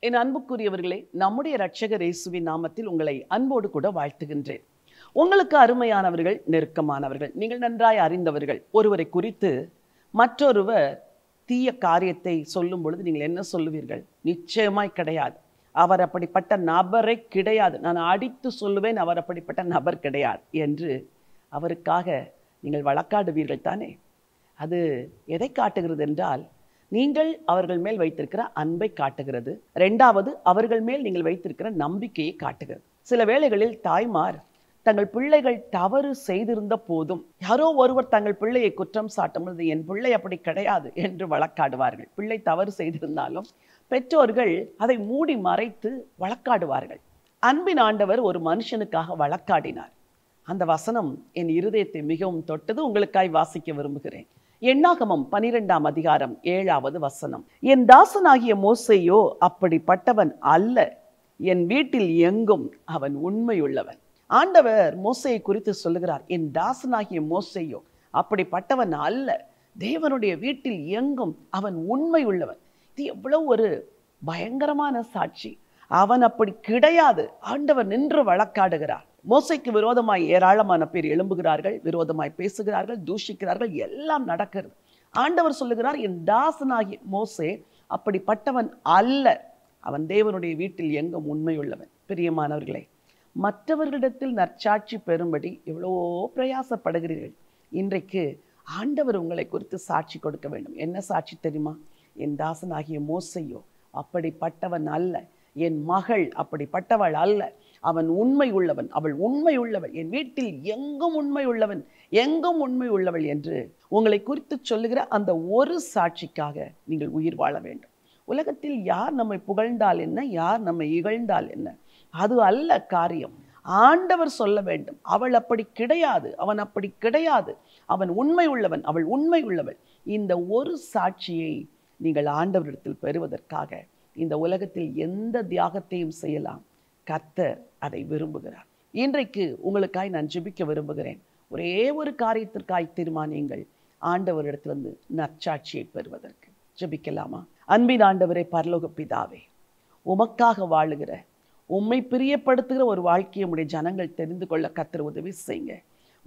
என் அன்புக்குரியவர்களே, நம்முடைய இரட்சகர் இயேசுவின் நாமத்தில் உங்களை அன்போடு கூட வாழ்த்துகின்றேன். உங்களுக்கு அருமையானவர்கள், நெருக்கமானவர்கள், நீங்கள் நன்றாய் அறிந்தவர்கள் ஒருவரை குறித்து மற்றொருவர் தீய காரியத்தை சொல்லும் பொழுது நீங்கள் என்ன சொல்லுவீர்கள்? நிச்சயமாய் கிடையாது, அவர் அப்படிப்பட்ட நபரே கிடையாது, நான் அடித்து சொல்லுவேன், அவர் அப்படிப்பட்ட நபர் கிடையாது என்று அவருக்காக நீங்கள் வழக்காடுவீர்கள் தானே? அது எதை காட்டுகிறது என்றால், நீங்கள் அவர்கள் மேல் வைத்திருக்கிற அன்பை காட்டுகிறது. இரண்டாவது, அவர்கள் மேல் நீங்கள் வைத்திருக்கிற நம்பிக்கையை காட்டுகிறது. சில வேளைகளில் தாய்மார் தங்கள் பிள்ளைகள் தவறு செய்திருந்த போதும் யாரோ ஒருவர் தங்கள் பிள்ளையை குற்றம் சாட்டும் பொழுது, என் பிள்ளை அப்படி கிடையாது என்று வழக்காடுவார்கள். பிள்ளை தவறு செய்திருந்தாலும் பெற்றோர்கள் அதை மூடி மறைத்து வழக்காடுவார்கள். அன்பின் ஆண்டவர் ஒரு மனுஷனுக்காக வழக்காடினார். அந்த வசனம் என் இருதயத்தை மிகவும் தொட்டது. உங்களுக்காய் வாசிக்க விரும்புகிறேன். எண்ணாகமம் 12ஆம் அதிகாரம் 7வது வசனம். என் தாசனாகிய மோசேயோ அப்படிப்பட்டவன் அல்ல, என் வீட்டில் எங்கும் அவன் உண்மையுள்ளவன். ஆண்டவர் மோசேயை குறித்து சொல்லுகிறார், என் தாசனாகிய மோசேயோ அப்படிப்பட்டவன் அல்ல, தேவனுடைய வீட்டில் எங்கும் அவன் உண்மை உள்ளவன். இது எவ்வளவு ஒரு பயங்கரமான சாட்சி! அவன் அப்படி கிடையாது. ஆண்டவர் நின்று வழக்காடுகிறார். மோசேக்கு விரோதமாய் ஏராளமான பேர் எழும்புகிறார்கள், விரோதமாய் பேசுகிறார்கள், தூஷிக்கிறார்கள், எல்லாம் நடக்கிறது. ஆண்டவர் சொல்லுகிறார், என் தாசனாகிய மோசே அப்படிப்பட்டவன் அல்ல, அவன் தேவனுடைய வீட்டில் எங்கும் உண்மையுள்ளவன். பிரியமானவர்களே, மற்றவர்களிடத்தில் நற்சாட்சி பெறும்படி எவ்வளவோ பிரயாசப்படுகிறீர்கள். இன்றைக்கு ஆண்டவர் உங்களை குறித்து சாட்சி கொடுக்க வேண்டும். என்ன சாட்சி தெரியுமா? என் தாசனாகிய மோசேயோ அப்படிப்பட்டவன் அல்ல, என் மகள் அப்படிப்பட்டவள் அல்ல, அவன் உண்மை உள்ளவன், அவள் உண்மை உள்ளவள், என் வீட்டில் எங்கும் உண்மை உள்ளவன், எங்கும் உண்மை உள்ளவள் என்று உங்களை குறித்து சொல்லுகிற அந்த ஒரு சாட்சிக்காக நீங்கள் உயிர் வாழ வேண்டும். உலகத்தில் யார் நம்மை புகழ்ந்தால் என்ன, யார் நம்மை இகழ்ந்தால் என்ன, அது அல்ல காரியம். ஆண்டவர் சொல்ல வேண்டும், அவள் அப்படி கிடையாது, அவன் அப்படி கிடையாது, அவன் உண்மை உள்ளவன், அவள் உண்மை உள்ளவள். இந்த ஒரு சாட்சியை நீங்கள் ஆண்டவரிடத்தில் பெறுவதற்காக இந்த உலகத்தில் எந்த தியாகத்தையும் செய்யலாம். கர்த்தர் அதை விரும்புகிறார். இன்றைக்கு உங்களுக்காய் நான் ஜெபிக்க விரும்புகிறேன். ஒரே ஒரு காரியத்திற்காய் தீர்மானியுங்கள், ஆண்டவரிடத்திலிருந்து நற்சாட்சியை பெறுவதற்கு. ஜெபிக்கலாமா? அன்பின் ஆண்டவரே, பரலோக பிதாவே, உமக்காக வாழுகிற, உம்மை பிரியப்படுத்துகிற ஒரு வாழ்க்கையை உம்முடைய ஜனங்கள் தெரிந்து கொள்ள கர்த்தர் உதவி செய்யுங்க.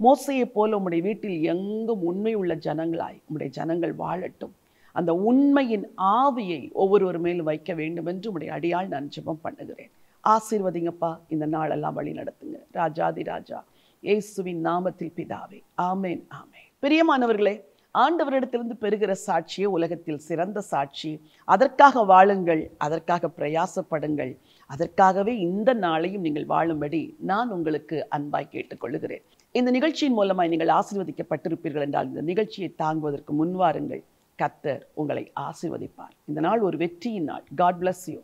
மோசேயை போல உம்முடைய வீட்டில் எங்கும் உண்மை உள்ள ஜனங்களாய் உம்முடைய ஜனங்கள் வாழட்டும். அந்த உண்மையின் ஆவியை ஒவ்வொருவர் மேலும் வைக்க வேண்டும் என்று உம்முடைய அடியால் நான் ஜெபம் பண்ணுகிறேன். ஆசீர்வதிங்கப்பா, இந்த நாளெல்லாம் வழி நடத்துங்க. ராஜாதி ராஜா இயேசுவின் நாமத்தில் பிதாவே, ஆமேன், ஆமேன். பிரியமானவர்களே, ஆண்டவரிடத்திலிருந்து பெறுகிற சாட்சியே உலகத்தில் சிறந்த சாட்சி. அதற்காக வாழுங்கள், அதற்காக பிரயாசப்படுங்கள். அதற்காகவே இந்த நாளையும் நீங்கள் வாழும்படி நான் உங்களுக்கு அன்பாய் கேட்டுக்கொள்ளுகிறேன். இந்த நிகழ்ச்சியின் மூலமாய் நீங்கள் ஆசீர்வதிக்கப்பட்டிருப்பீர்கள் என்றால் இந்த நிகழ்ச்சியை தாங்குவதற்கு முன்வாருங்கள். கர்த்தர் உங்களை ஆசீர்வதிப்பார். இந்த நாள் ஒரு வெற்றியின் நாள். God bless you.